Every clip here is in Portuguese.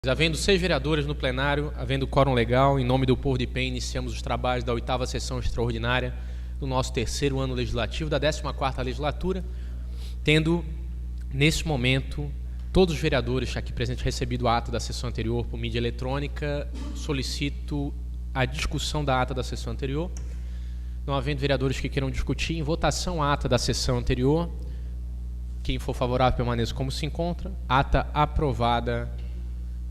Havendo 6 vereadores no plenário, havendo quórum legal, em nome do povo de Penha, iniciamos os trabalhos da 8ª sessão extraordinária do nosso 3º ano legislativo, da 14ª legislatura, tendo, nesse momento, todos os vereadores aqui presentes recebido a ata da sessão anterior por mídia eletrônica. Solicito a discussão da ata da sessão anterior. Não havendo vereadores que queiram discutir, em votação a ata da sessão anterior. Quem for favorável, permaneça como se encontra. Ata aprovada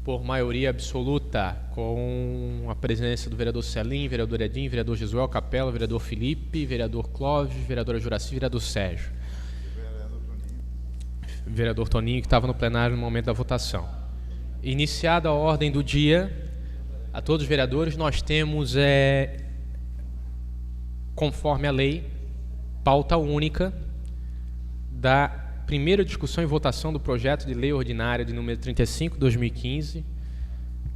por maioria absoluta, com a presença do vereador Celim, vereador Edim, vereador Jesuel Capela, vereador Felipe, vereador Clóvis, vereadora Juraci, vereador Sérgio. Vereador Toninho, que estava no plenário no momento da votação. Iniciada a ordem do dia, a todos os vereadores, nós temos, conforme a lei, pauta única da primeira discussão e votação do projeto de lei ordinária de número 35/2015,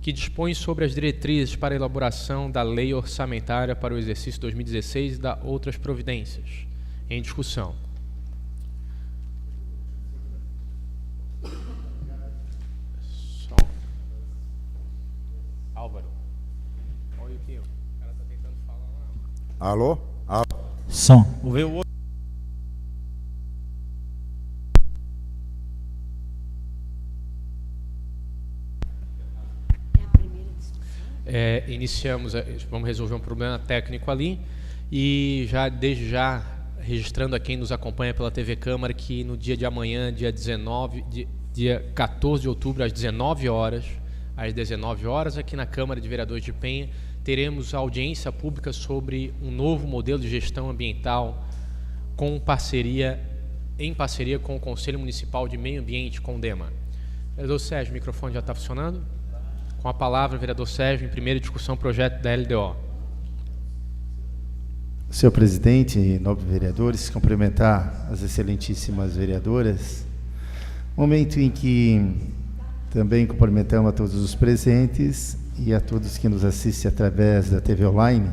que dispõe sobre as diretrizes para a elaboração da lei orçamentária para o exercício 2016 e da outras providências. Em discussão. Álvaro. Olha aqui, o cara está tentando falar lá. Alô? Som. Vou ver o outro. Iniciamos, vamos resolver um problema técnico ali e desde já registrando a quem nos acompanha pela TV Câmara que no dia de amanhã, dia 14 de outubro, às 19 horas, aqui na Câmara de Vereadores de Penha, teremos audiência pública sobre um novo modelo de gestão ambiental em parceria com o Conselho Municipal de Meio Ambiente, CONDEMA. Vereador Sérgio, o microfone já está funcionando? Com a palavra, vereador Sérgio, em primeira discussão, projeto da LDO. Senhor presidente, nobres vereadores, cumprimentar as excelentíssimas vereadoras. Momento em que também cumprimentamos a todos os presentes e a todos que nos assistem através da TV Online.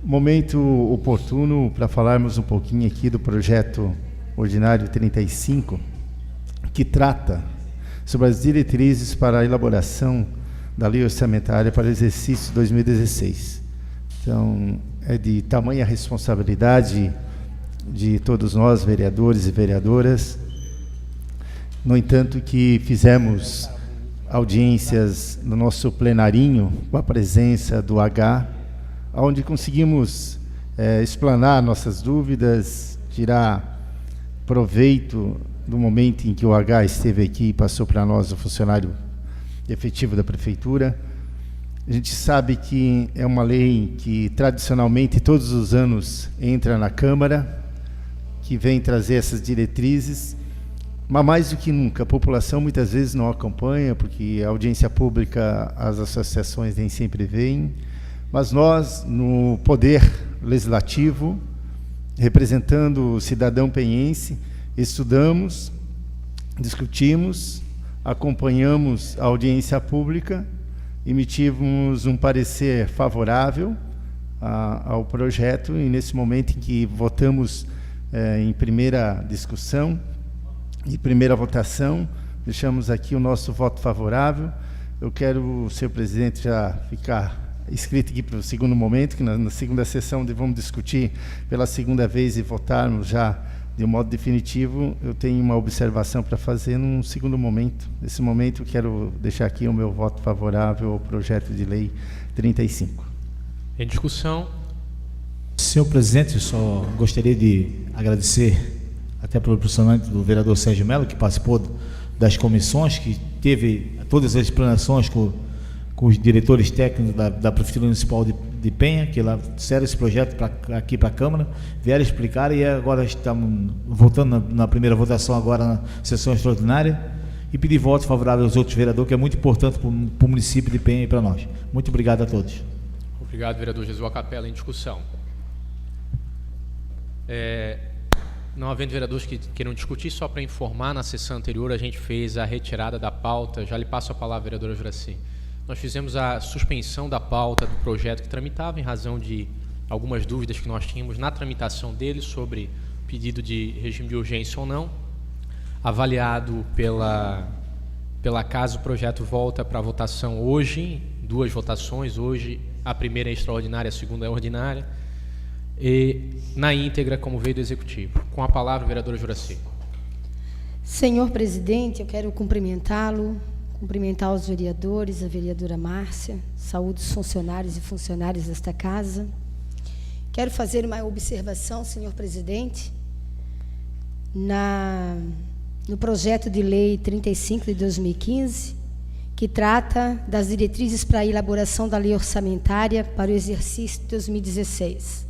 Momento oportuno para falarmos um pouquinho aqui do projeto ordinário 35, que trata sobre as diretrizes para a elaboração da lei orçamentária para o exercício 2016. Então, é de tamanha responsabilidade de todos nós, vereadores e vereadoras. No entanto, que fizemos audiências no nosso plenarinho, com a presença do H, onde conseguimos explanar nossas dúvidas, tirar proveito do momento em que o H esteve aqui e passou para nós, o funcionário efetivo da Prefeitura. A gente sabe que é uma lei que tradicionalmente todos os anos entra na Câmara, que vem trazer essas diretrizes, mas mais do que nunca a população muitas vezes não acompanha, porque a audiência pública, as associações nem sempre veem, mas nós, no Poder Legislativo, representando o cidadão penhense, estudamos, discutimos, acompanhamos a audiência pública, emitimos um parecer favorável ao projeto e nesse momento em que votamos em primeira discussão e primeira votação, deixamos aqui o nosso voto favorável. Eu quero, senhor presidente, já ficar inscrito aqui para o segundo momento, que na segunda sessão vamos discutir pela segunda vez e votarmos já de um modo definitivo. Eu tenho uma observação para fazer num segundo momento. Nesse momento, eu quero deixar aqui o meu voto favorável ao projeto de lei 35. Em discussão. Senhor presidente, eu só gostaria de agradecer até pelo posicionamento do vereador Sérgio Melo, que participou das comissões, que teve todas as explanações com os diretores técnicos da Prefeitura Municipal de Penha, que lá trouxeram esse projeto aqui para a Câmara, vieram explicar e agora estamos voltando na primeira votação agora na sessão extraordinária e pedir voto favorável aos outros vereadores, que é muito importante para o município de Penha e para nós. Muito obrigado a todos. Obrigado, vereador Jesuel Capela. Em discussão. Não havendo vereadores que queiram discutir, só para informar, na sessão anterior a gente fez a retirada da pauta. Já lhe passo a palavra, vereadora Juraci. Nós fizemos a suspensão da pauta do projeto que tramitava em razão de algumas dúvidas que nós tínhamos na tramitação dele sobre pedido de regime de urgência ou não, avaliado pela casa, o projeto volta para votação hoje, 2 votações, hoje a primeira é extraordinária, a segunda é ordinária, e na íntegra, como veio do Executivo. Com a palavra, vereadora Juracy. Senhor presidente, eu quero cumprimentá-lo, cumprimentar os vereadores, a vereadora Márcia, saúde os funcionários e funcionárias desta casa. Quero fazer uma observação, senhor presidente, no projeto de lei 35 de 2015, que trata das diretrizes para a elaboração da lei orçamentária para o exercício de 2016.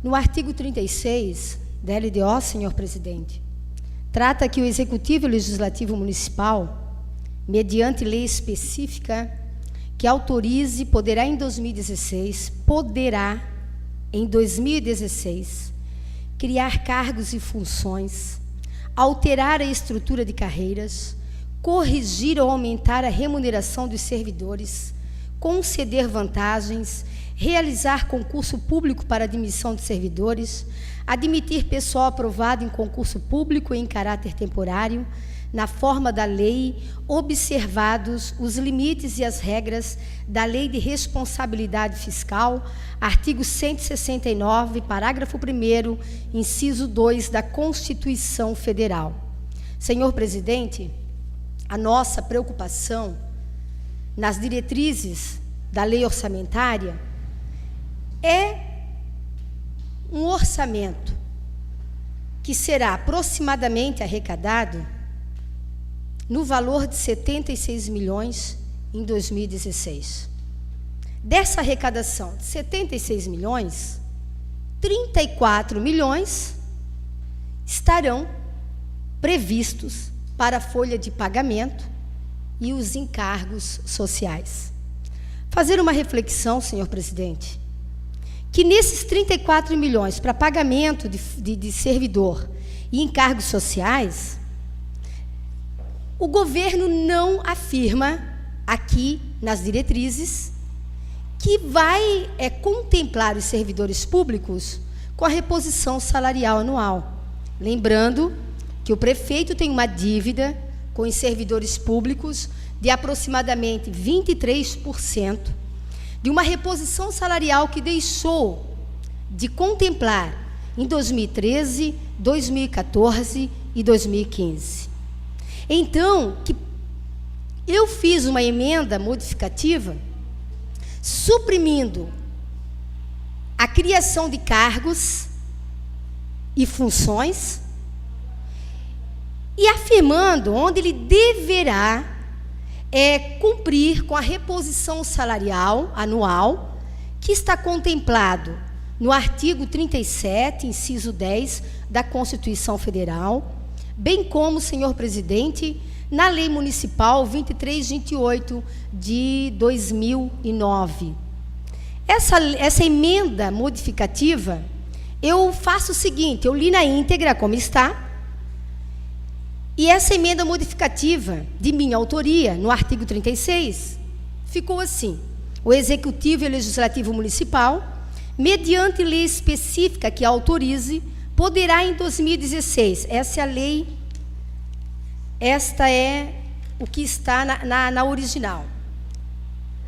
No artigo 36 da LDO, senhor presidente, trata que o Executivo e o Legislativo Municipal, mediante lei específica que autorize, poderá em 2016, criar cargos e funções, alterar a estrutura de carreiras, corrigir ou aumentar a remuneração dos servidores, conceder vantagens, realizar concurso público para admissão de servidores, admitir pessoal aprovado em concurso público em caráter temporário, na forma da lei, observados os limites e as regras da Lei de Responsabilidade Fiscal, artigo 169, parágrafo 1º, inciso 2 da Constituição Federal. Senhor presidente, a nossa preocupação nas diretrizes da lei orçamentária é um orçamento que será aproximadamente arrecadado no valor de 76 milhões em 2016. Dessa arrecadação de 76 milhões, 34 milhões estarão previstos para a folha de pagamento e os encargos sociais. Fazer uma reflexão, senhor presidente, que nesses 34 milhões para pagamento de servidor e encargos sociais, o governo não afirma aqui nas diretrizes que vai contemplar os servidores públicos com a reposição salarial anual. Lembrando que o prefeito tem uma dívida com os servidores públicos de aproximadamente 23%, de uma reposição salarial que deixou de contemplar em 2013, 2014 e 2015. Então, eu fiz uma emenda modificativa suprimindo a criação de cargos e funções e afirmando onde ele deverá cumprir com a reposição salarial anual que está contemplado no artigo 37, inciso 10 da Constituição Federal, bem como, senhor presidente, na Lei Municipal 2328 de 2009. Essa emenda modificativa, eu faço o seguinte, eu li na íntegra como está, e essa emenda modificativa, de minha autoria, no artigo 36, ficou assim: o Executivo e o Legislativo Municipal, mediante lei específica que autorize, poderá em 2016, essa é a lei, esta é o que está na original.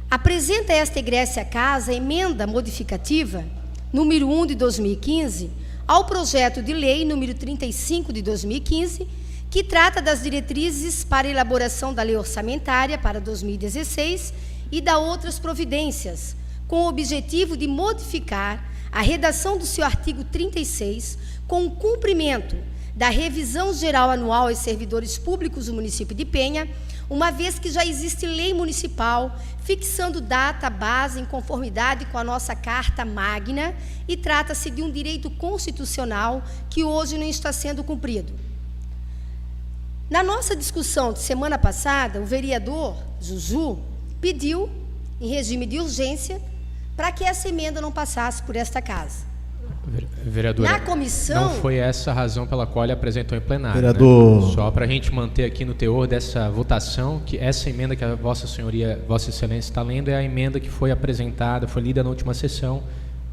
Apresenta esta egréssia casa a emenda modificativa, número 1 de 2015, ao projeto de lei número 35 de 2015, que trata das diretrizes para a elaboração da lei orçamentária para 2016 e da outras providências, com o objetivo de modificar a redação do seu artigo 36, com o cumprimento da revisão geral anual aos servidores públicos do município de Penha, uma vez que já existe lei municipal fixando data base em conformidade com a nossa Carta Magna, e trata-se de um direito constitucional que hoje não está sendo cumprido. Na nossa discussão de semana passada, o vereador Zuzu pediu, em regime de urgência, para que essa emenda não passasse por esta casa. Vereadora, na comissão, não foi essa a razão pela qual ele apresentou em plenário. Vereador... Né? Só para a gente manter aqui no teor dessa votação, que essa emenda que a Vossa Senhoria, Vossa Excelência está lendo, é a emenda que foi apresentada, foi lida na última sessão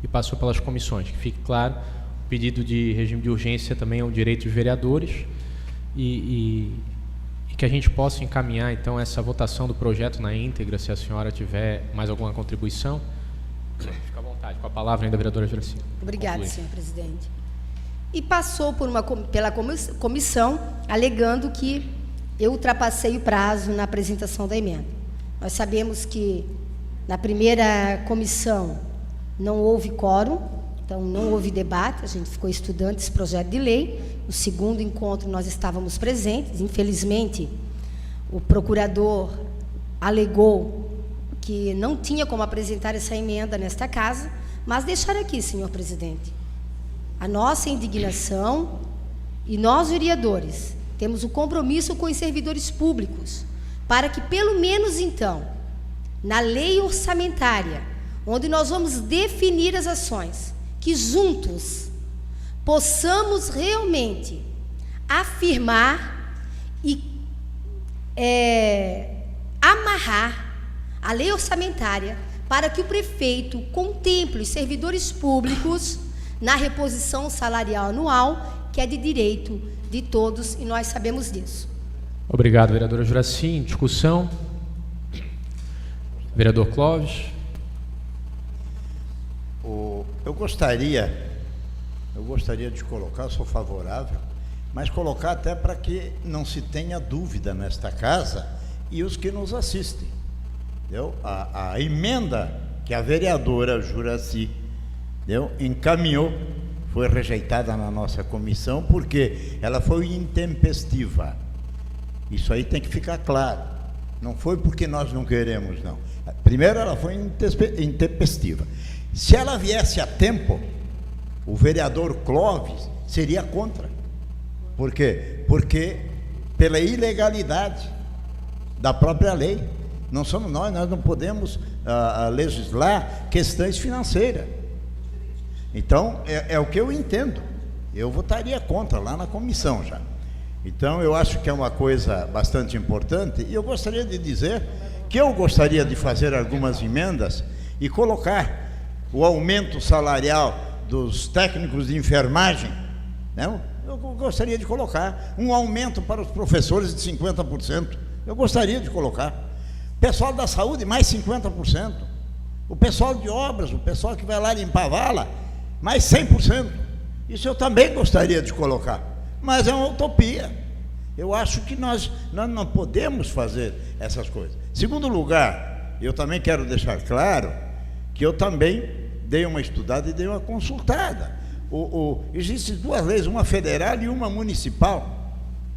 e passou pelas comissões. Que fique claro, o pedido de regime de urgência também é um direito dos vereadores e que a gente possa encaminhar, então, essa votação do projeto na íntegra, se a senhora tiver mais alguma contribuição. Fica à vontade. Com a palavra ainda, vereadora Juraci. Obrigada, senhor presidente. E passou pela comissão, alegando que eu ultrapassei o prazo na apresentação da emenda. Nós sabemos que na primeira comissão não houve quórum, então não houve debate, a gente ficou estudando esse projeto de lei. No segundo encontro nós estávamos presentes, infelizmente o procurador alegou que não tinha como apresentar essa emenda nesta casa, mas deixar aqui, senhor presidente, a nossa indignação, e nós, vereadores, temos o compromisso com os servidores públicos, para que, pelo menos, então, na lei orçamentária, onde nós vamos definir as ações, que juntos possamos realmente afirmar e amarrar a lei orçamentária para que o prefeito contemple os servidores públicos na reposição salarial anual, que é de direito de todos, e nós sabemos disso. Obrigado, vereadora Juraci. Em discussão, vereador Clóvis. Eu gostaria de colocar, sou favorável, mas colocar até para que não se tenha dúvida nesta casa e os que nos assistem. A emenda que a vereadora Juraci encaminhou foi rejeitada na nossa comissão porque ela foi intempestiva. Isso aí tem que ficar claro. Não foi porque nós não queremos, não. Primeiro, ela foi intempestiva. Se ela viesse a tempo, o vereador Clóvis seria contra. Por quê? Porque pela ilegalidade da própria lei. Não somos nós não podemos legislar questões financeiras. Então, é o que eu entendo. Eu votaria contra lá na comissão já. Então, eu acho que é uma coisa bastante importante, e eu gostaria de dizer que eu gostaria de fazer algumas emendas e colocar o aumento salarial dos técnicos de enfermagem, né? Eu gostaria de colocar um aumento para os professores de 50%, eu gostaria de colocar. Pessoal da saúde, mais 50%. O pessoal de obras, o pessoal que vai lá limpar a vala, mais 100%. Isso eu também gostaria de colocar, mas é uma utopia. Eu acho que nós não podemos fazer essas coisas. Segundo lugar, eu também quero deixar claro que eu também dei uma estudada e dei uma consultada. Existem duas leis, uma federal e uma municipal,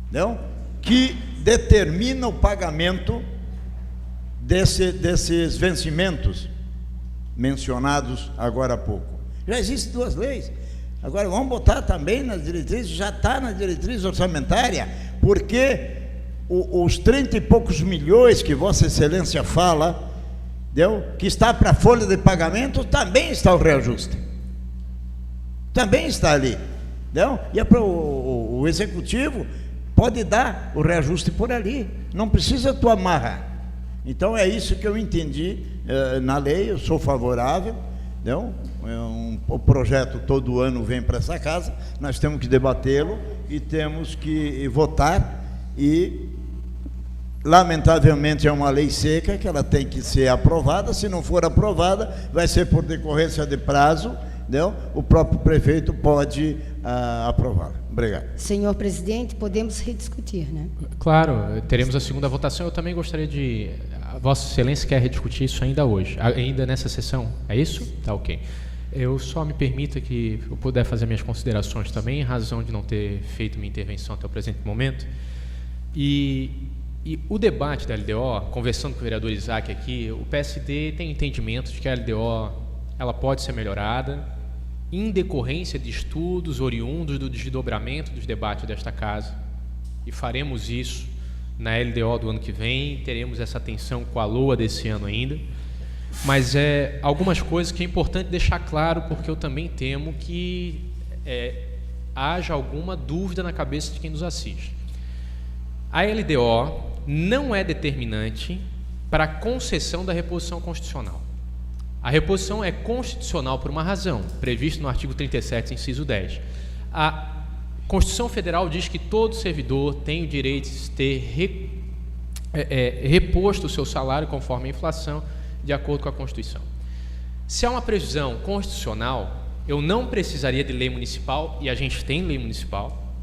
não? Que determina o pagamento desses vencimentos mencionados agora há pouco. Já existem duas leis. Agora vamos botar também nas diretrizes, já está na diretriz orçamentária, porque os 30 e poucos milhões que Vossa Excelência fala, que está para a folha de pagamento, também está o reajuste. Também está ali. E é para o executivo, pode dar o reajuste por ali. Não precisa tu amarrar. Então é isso que eu entendi na lei, eu sou favorável. O projeto todo ano vem para essa casa, nós temos que debatê-lo e temos que votar, e lamentavelmente é uma lei seca que ela tem que ser aprovada. Se não for aprovada, vai ser por decorrência de prazo, o próprio prefeito pode aprová-la. Obrigado. Senhor presidente, podemos rediscutir, né? Claro, teremos a segunda votação. Eu também gostaria de... Vossa Excelência quer rediscutir isso ainda hoje, ainda nessa sessão, é isso? Tá, ok. Eu só me permita que eu puder fazer minhas considerações também, em razão de não ter feito minha intervenção até o presente momento. E o debate da LDO, conversando com o vereador Isaac aqui, o PSD tem entendimento de que a LDO ela pode ser melhorada em decorrência de estudos oriundos do desdobramento dos debates desta casa, e faremos isso na LDO do ano que vem, teremos essa atenção com a LOA desse ano ainda, mas algumas coisas que é importante deixar claro, porque eu também temo que haja alguma dúvida na cabeça de quem nos assiste. A LDO não é determinante para a concessão da reposição constitucional. A reposição é constitucional por uma razão, prevista no artigo 37, inciso 10. A Constituição Federal diz que todo servidor tem o direito de ter reposto o seu salário conforme a inflação, de acordo com a Constituição. Se há uma previsão constitucional, eu não precisaria de lei municipal, e a gente tem lei municipal,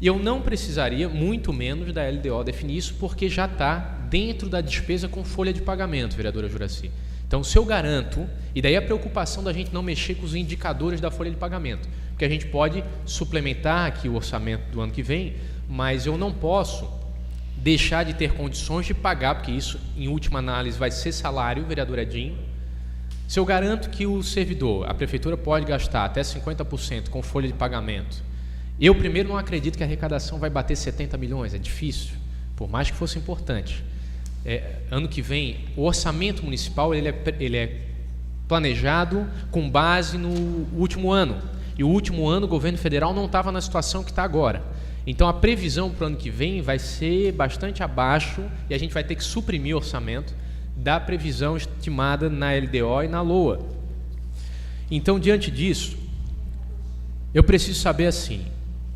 e eu não precisaria, muito menos, da LDO definir isso, porque já está dentro da despesa com folha de pagamento, vereadora Juracy. Então, se eu garanto, e daí a preocupação da gente não mexer com os indicadores da folha de pagamento, porque a gente pode suplementar aqui o orçamento do ano que vem, mas eu não posso deixar de ter condições de pagar, porque isso, em última análise, vai ser salário, vereador Edinho. Se eu garanto que o servidor, a prefeitura pode gastar até 50% com folha de pagamento, eu primeiro não acredito que a arrecadação vai bater 70 milhões, é difícil, por mais que fosse importante. Ano que vem, o orçamento municipal ele é planejado com base no último ano, e o último ano o governo federal não estava na situação que está agora. Então a previsão para o ano que vem vai ser bastante abaixo, e a gente vai ter que suprimir o orçamento da previsão estimada na LDO e na LOA. Então, diante disso, eu preciso saber assim,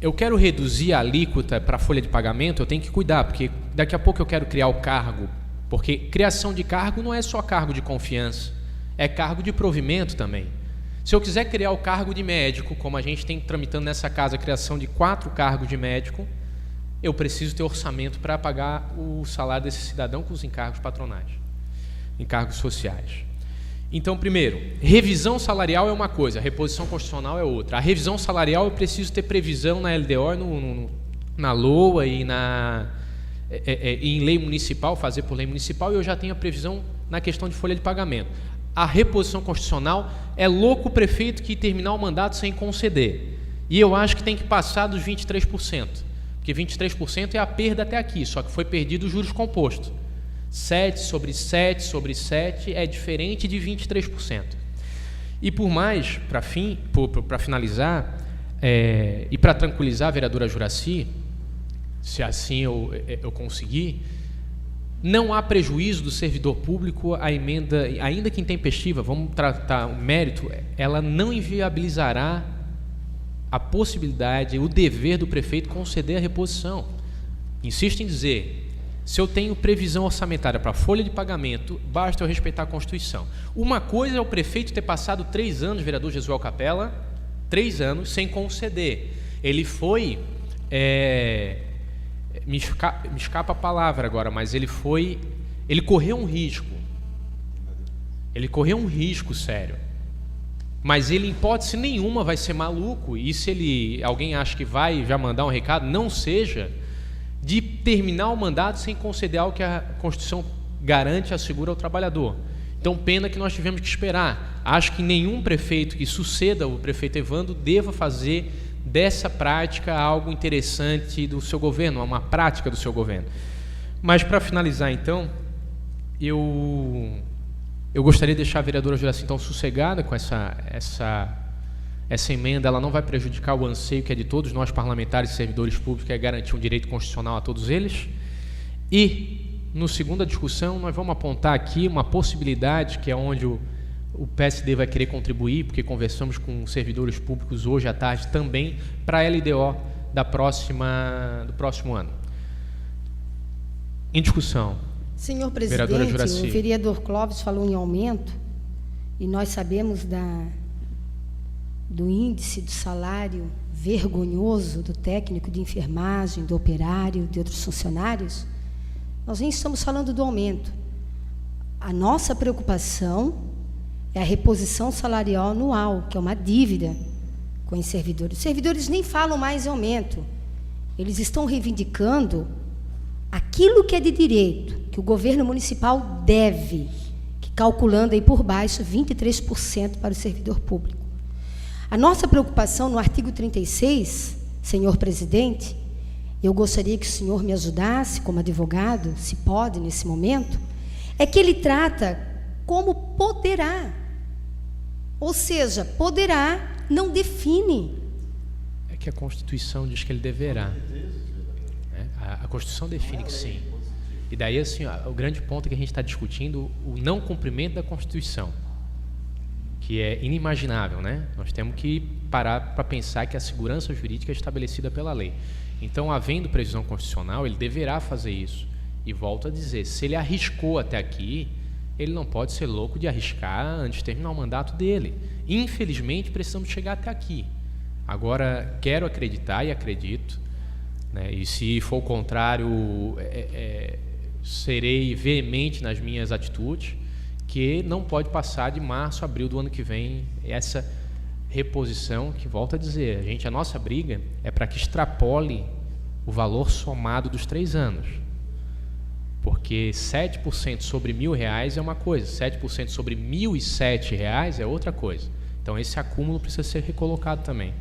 eu quero reduzir a alíquota para a folha de pagamento, eu tenho que cuidar, porque daqui a pouco eu quero criar o cargo, porque criação de cargo não é só cargo de confiança, é cargo de provimento também. Se eu quiser criar o cargo de médico, como a gente tem tramitando nessa casa a criação de 4 cargos de médico, eu preciso ter orçamento para pagar o salário desse cidadão com os encargos patronais, encargos sociais. Então, primeiro, revisão salarial é uma coisa, reposição constitucional é outra. A revisão salarial eu preciso ter previsão na LDO, na LOA e em lei municipal, fazer por lei municipal, e eu já tenho a previsão na questão de folha de pagamento. A reposição constitucional é louco o prefeito que terminar o mandato sem conceder. E eu acho que tem que passar dos 23%, porque 23% é a perda até aqui, só que foi perdido os juros compostos. 7 sobre 7 sobre 7 é diferente de 23%. E por mais, para finalizar, e para tranquilizar a vereadora Juracy, se assim eu conseguir, não há prejuízo do servidor público a emenda, ainda que intempestiva, vamos tratar o mérito, ela não inviabilizará a possibilidade, o dever do prefeito conceder a reposição. Insisto em dizer, se eu tenho previsão orçamentária para folha de pagamento, basta eu respeitar a Constituição. Uma coisa é o prefeito ter passado 3 anos, vereador Jesuel Capella, 3 anos sem conceder. Ele foi, me escapa a palavra agora, mas ele correu um risco. Ele correu um risco sério. Mas ele, em hipótese nenhuma, vai ser maluco, e se alguém acha que vai já mandar um recado, não seja de terminar o mandato sem conceder algo que a Constituição garante e assegura ao trabalhador. Então, pena que nós tivemos que esperar. Acho que nenhum prefeito que suceda o prefeito Evandro deva fazer dessa prática algo interessante do seu governo, uma prática do seu governo. Mas, para finalizar, então, eu gostaria de deixar a vereadora Juracy, então, sossegada com essa emenda. Ela não vai prejudicar o anseio que é de todos nós parlamentares e servidores públicos, que é garantir um direito constitucional a todos eles. E, no segunda discussão, nós vamos apontar aqui uma possibilidade, que é onde o PSD vai querer contribuir, porque conversamos com servidores públicos hoje à tarde também, para a LDO do próximo ano. Em discussão. Senhor presidente, o vereador Clóvis falou em aumento, e nós sabemos do índice do salário vergonhoso do técnico de enfermagem, do operário, de outros funcionários. Nós nem estamos falando do aumento. A nossa preocupação é a reposição salarial anual, que é uma dívida com os servidores. Os servidores nem falam mais em aumento. Eles estão reivindicando aquilo que é de direito, que o governo municipal deve, que calculando aí por baixo 23% para o servidor público. A nossa preocupação no artigo 36, senhor presidente, eu gostaria que o senhor me ajudasse como advogado, se pode nesse momento, é que ele trata como poderá. Ou seja, poderá não define. É que a Constituição diz que ele deverá. A Constituição define que sim. E daí, assim, o grande ponto que a gente está discutindo, o não cumprimento da Constituição, que é inimaginável, né? Nós temos que parar para pensar que a segurança jurídica é estabelecida pela lei. Então, havendo previsão constitucional, ele deverá fazer isso. E volto a dizer, se ele arriscou até aqui, ele não pode ser louco de arriscar antes de terminar o mandato dele. Infelizmente, precisamos chegar até aqui. Agora, quero acreditar e acredito, né, e se for o contrário, serei veemente nas minhas atitudes, que não pode passar de março, abril do ano que vem essa reposição, que, volto a dizer, a nossa briga é para que extrapole o valor somado dos 3 anos. Porque 7% sobre R$1.000 é uma coisa, 7% sobre R$1.007 é outra coisa. Então esse acúmulo precisa ser recolocado também.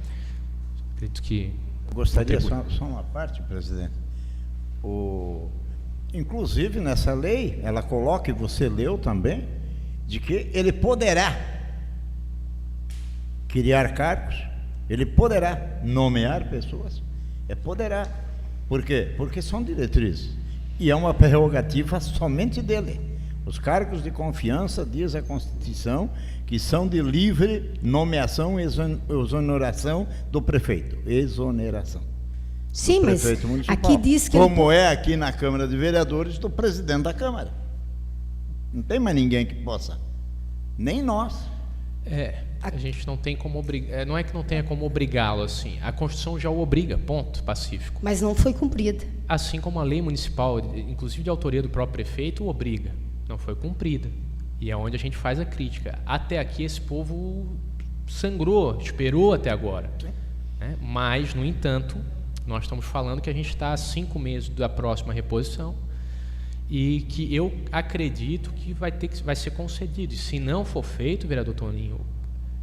Acredito que... Gostaria só uma parte, presidente. Inclusive nessa lei, ela coloca, e você leu também, de que ele poderá criar cargos, ele poderá nomear pessoas, poderá. Por quê? Porque são diretrizes. E é uma prerrogativa somente dele. Os cargos de confiança, diz a Constituição, que são de livre nomeação e exoneração do prefeito. Exoneração. Sim, mas aqui diz que... Como é aqui na Câmara de Vereadores do presidente da Câmara. Não tem mais ninguém que possa. Nem nós. A gente não tem como obrigar, não é que não tenha como obrigá-lo assim, a Constituição já o obriga, ponto, pacífico. Mas não foi cumprida. Assim como a lei municipal, inclusive de autoria do próprio prefeito, o obriga, não foi cumprida. E é onde a gente faz a crítica. Até aqui esse povo sangrou, esperou até agora. Né? Mas, no entanto, nós estamos falando que a gente está a 5 meses da próxima reposição e que eu acredito que vai ser concedido. E se não for feito, vereador Toninho,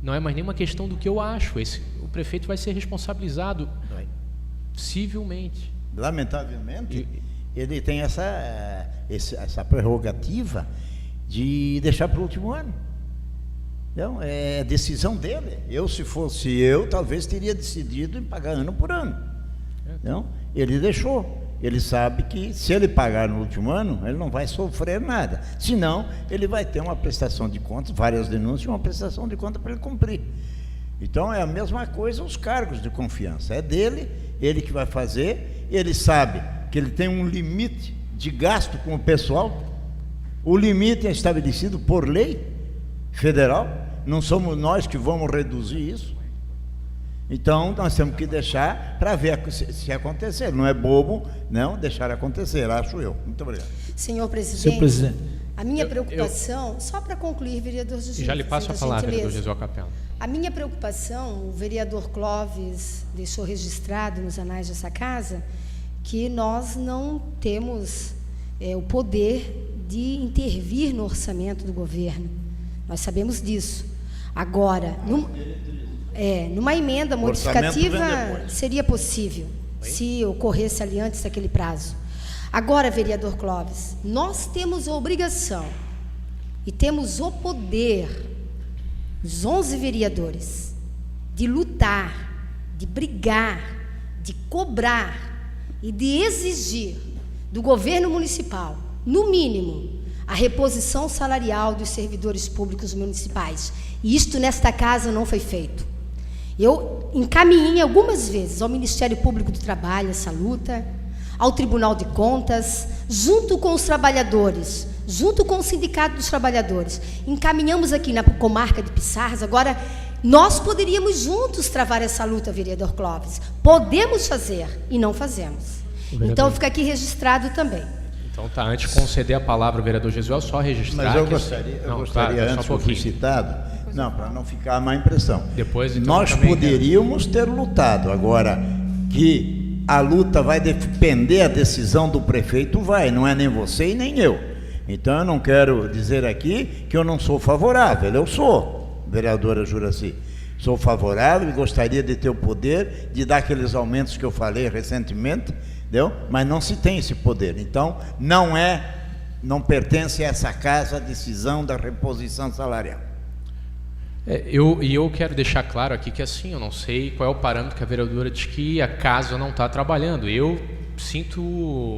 não é mais nenhuma questão do que eu acho. O prefeito vai ser responsabilizado civilmente. Lamentavelmente, ele tem essa prerrogativa de deixar para o último ano. Então, é decisão dele. Se fosse eu, talvez teria decidido em pagar ano por ano. Então, ele deixou. Ele sabe que se ele pagar no último ano, ele não vai sofrer nada. Senão, ele vai ter uma prestação de contas, várias denúncias e uma prestação de contas para ele cumprir. Então, é a mesma coisa os cargos de confiança. É dele, ele que vai fazer. Ele sabe que ele tem um limite de gasto com o pessoal. O limite é estabelecido por lei federal. Não somos nós que vamos reduzir isso. Então, nós temos que deixar para ver se acontecer. Não é bobo, não, deixar acontecer, acho eu. Muito obrigado. Senhor presidente, a minha preocupação, só para concluir, vereador José. Já lhe passo a palavra, vereador Jesuel Capela. A minha preocupação, o vereador Clóvis deixou registrado nos anais dessa casa, que nós não temos o poder de intervir no orçamento do governo. Nós sabemos disso. Agora, numa emenda modificativa seria possível, se ocorresse ali antes daquele prazo. Agora, vereador Clóvis, nós temos a obrigação e temos o poder, os 11 vereadores, de lutar, de brigar, de cobrar e de exigir do governo municipal, no mínimo, a reposição salarial dos servidores públicos municipais. E isto nesta casa não foi feito. Eu encaminhei algumas vezes ao Ministério Público do Trabalho essa luta, ao Tribunal de Contas, junto com os trabalhadores, junto com o Sindicato dos Trabalhadores. Encaminhamos aqui na comarca de Pissarras. Agora, nós poderíamos juntos travar essa luta, vereador Clóvis. Podemos fazer e não fazemos. Então, fica aqui registrado também. Então, tá, antes de conceder a palavra ao vereador Jesuel, só registrar... Mas eu gostaria antes que eu fui citado... Não, para não ficar a má impressão. Depois, então, nós poderíamos ter lutado. Agora, que a luta vai depender da decisão do prefeito, não é nem você e nem eu. Então, eu não quero dizer aqui que eu não sou favorável. Eu sou, vereadora Juraci. Sou favorável e gostaria de ter o poder de dar aqueles aumentos que eu falei recentemente, entendeu? Mas não se tem esse poder. Então, não pertence a essa casa a decisão da reposição salarial. Eu quero deixar claro aqui que assim, eu não sei qual é o parâmetro que a vereadora diz que a casa não está trabalhando. Eu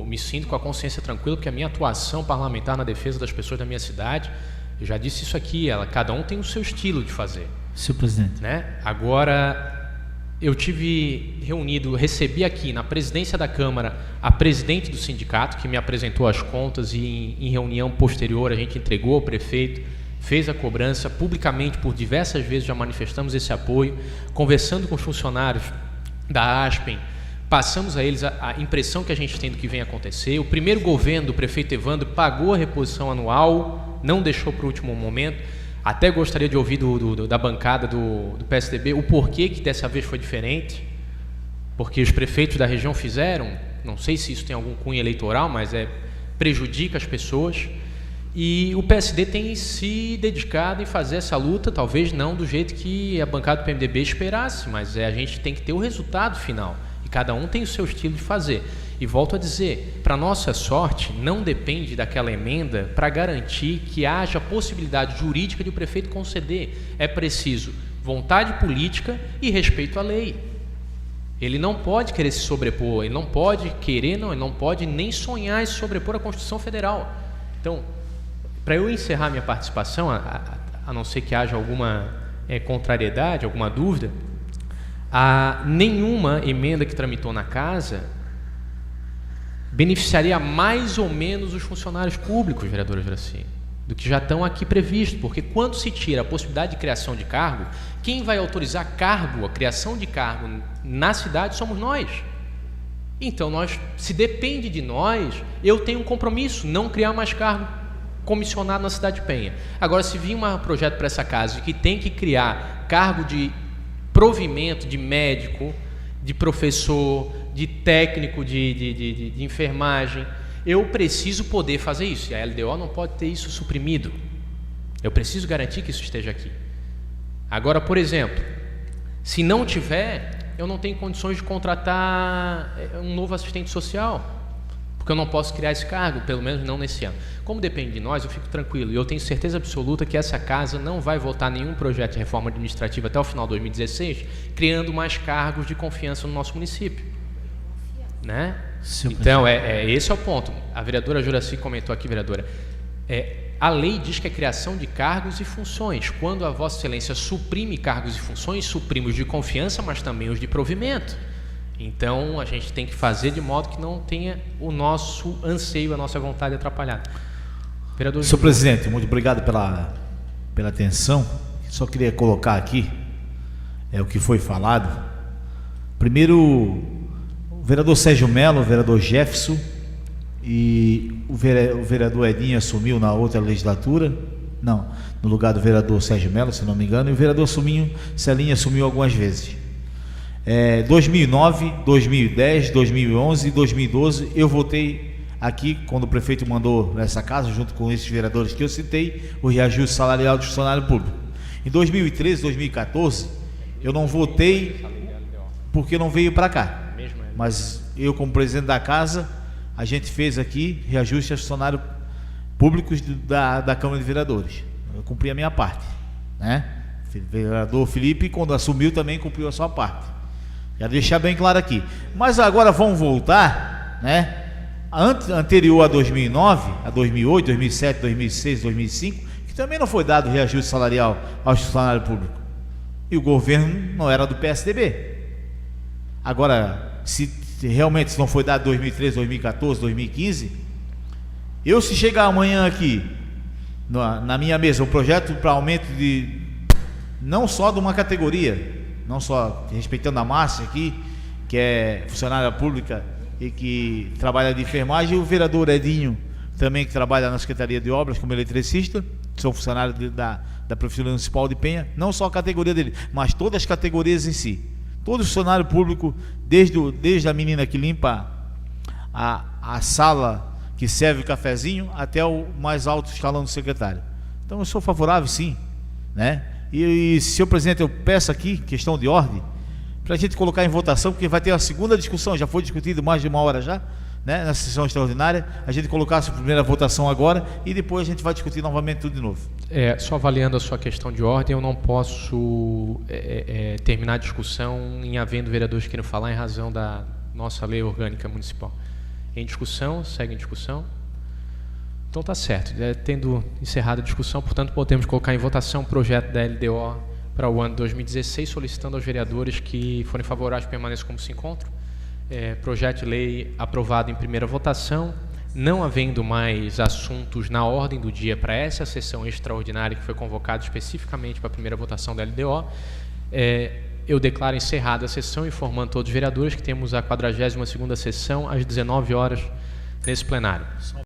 me sinto com a consciência tranquila, porque a minha atuação parlamentar na defesa das pessoas da minha cidade, eu já disse isso aqui, cada um tem o seu estilo de fazer. Senhor presidente. Né? Agora, eu recebi aqui na presidência da Câmara a presidente do sindicato, que me apresentou as contas, e em reunião posterior a gente entregou ao prefeito, fez a cobrança publicamente, por diversas vezes já manifestamos esse apoio, conversando com os funcionários da Aspen, passamos a eles a impressão que a gente tem do que vem acontecer. O primeiro governo do prefeito Evandro pagou a reposição anual, não deixou para o último momento. Até gostaria de ouvir da bancada do PSDB o porquê que dessa vez foi diferente, porque os prefeitos da região fizeram, não sei se isso tem algum cunho eleitoral, mas prejudica as pessoas, e o PSD tem se dedicado em fazer essa luta, talvez não do jeito que a bancada do PMDB esperasse, mas a gente tem que ter o resultado final, e cada um tem o seu estilo de fazer. E volto a dizer, para nossa sorte, não depende daquela emenda para garantir que haja possibilidade jurídica de o prefeito conceder. É preciso vontade política e respeito à lei. Ele não pode querer se sobrepor, ele não pode nem sonhar em se sobrepor à Constituição Federal. Então, para eu encerrar minha participação, a não ser que haja alguma contrariedade, alguma dúvida, nenhuma emenda que tramitou na casa beneficiaria mais ou menos os funcionários públicos, vereadora Juraci, do que já estão aqui previstos, porque quando se tira a possibilidade de criação de cargo, quem vai autorizar a criação de cargo na cidade somos nós. Então, se depende de nós, eu tenho um compromisso, não criar mais cargo comissionado na cidade de Penha. Agora, se vir um projeto para essa casa que tem que criar cargo de provimento de médico, de professor, de técnico de enfermagem, eu preciso poder fazer isso, e a LDO não pode ter isso suprimido. Eu preciso garantir que isso esteja aqui. Agora, por exemplo, se não tiver, eu não tenho condições de contratar um novo assistente social, porque eu não posso criar esse cargo, pelo menos não nesse ano. Como depende de nós, eu fico tranquilo, e eu tenho certeza absoluta que essa casa não vai votar nenhum projeto de reforma administrativa até o final de 2016, criando mais cargos de confiança no nosso município. Né? Então, esse é o ponto. A vereadora Juraci comentou aqui, vereadora, a lei diz que é criação de cargos e funções. Quando a Vossa Excelência suprime cargos e funções, suprime os de confiança, mas também os de provimento. Então, a gente tem que fazer de modo que não tenha o nosso anseio, a nossa vontade atrapalhada. Vereador Senhor presidente, muito obrigado pela atenção. Só queria colocar aqui o que foi falado. Primeiro, o vereador Sérgio Mello, o vereador Jefferson e o vereador Edinho assumiu na outra legislatura, não, no lugar do vereador Sérgio Mello, se não me engano, e o vereador Celinho assumiu algumas vezes. 2009, 2010, 2011 e 2012 eu votei aqui, quando o prefeito mandou nessa casa, junto com esses vereadores que eu citei, o reajuste salarial do funcionário público. Em 2013, 2014, eu não votei porque não veio para cá, mas eu, como presidente da casa, a gente fez aqui reajuste aos funcionários públicos da Câmara de Vereadores. Eu cumpri a minha parte, né? O vereador Felipe, quando assumiu, também cumpriu a sua parte. Já deixar bem claro aqui. Mas agora vamos voltar, né? Anterior a 2009, a 2008, 2007, 2006, 2005, que também não foi dado reajuste salarial aos funcionários públicos. E o governo não era do PSDB. Agora, se realmente não foi dado 2013, 2014, 2015, se chegar amanhã aqui, na minha mesa, um projeto para aumento de, não só de uma categoria, não só respeitando a Márcia aqui, que é funcionária pública e que trabalha de enfermagem, e o vereador Edinho, também, que trabalha na Secretaria de Obras como eletricista, são funcionários da Prefeitura Municipal de Penha, não só a categoria dele, mas todas as categorias em si. Todo funcionário público, desde a menina que limpa a sala que serve o cafezinho, até o mais alto escalão do secretário. Então eu sou favorável, sim, né? E senhor presidente, eu peço aqui, questão de ordem, para a gente colocar em votação, porque vai ter a segunda discussão, já foi discutido mais de uma hora já, né, na sessão extraordinária, a gente colocasse a primeira votação agora e depois a gente vai discutir novamente tudo de novo. Só avaliando a sua questão de ordem, eu não posso terminar a discussão em havendo vereadores querendo falar em razão da nossa lei orgânica municipal. Em discussão, segue em discussão. Então tá certo, tendo encerrado a discussão, portanto podemos colocar em votação o projeto da LDO para o ano 2016, solicitando aos vereadores que forem favoráveis permaneçam como se encontram. Projeto de lei aprovado em primeira votação, não havendo mais assuntos na ordem do dia para essa sessão extraordinária que foi convocada especificamente para a primeira votação da LDO, eu declaro encerrada a sessão, informando todos os vereadores que temos a 42ª sessão às 19 horas nesse plenário.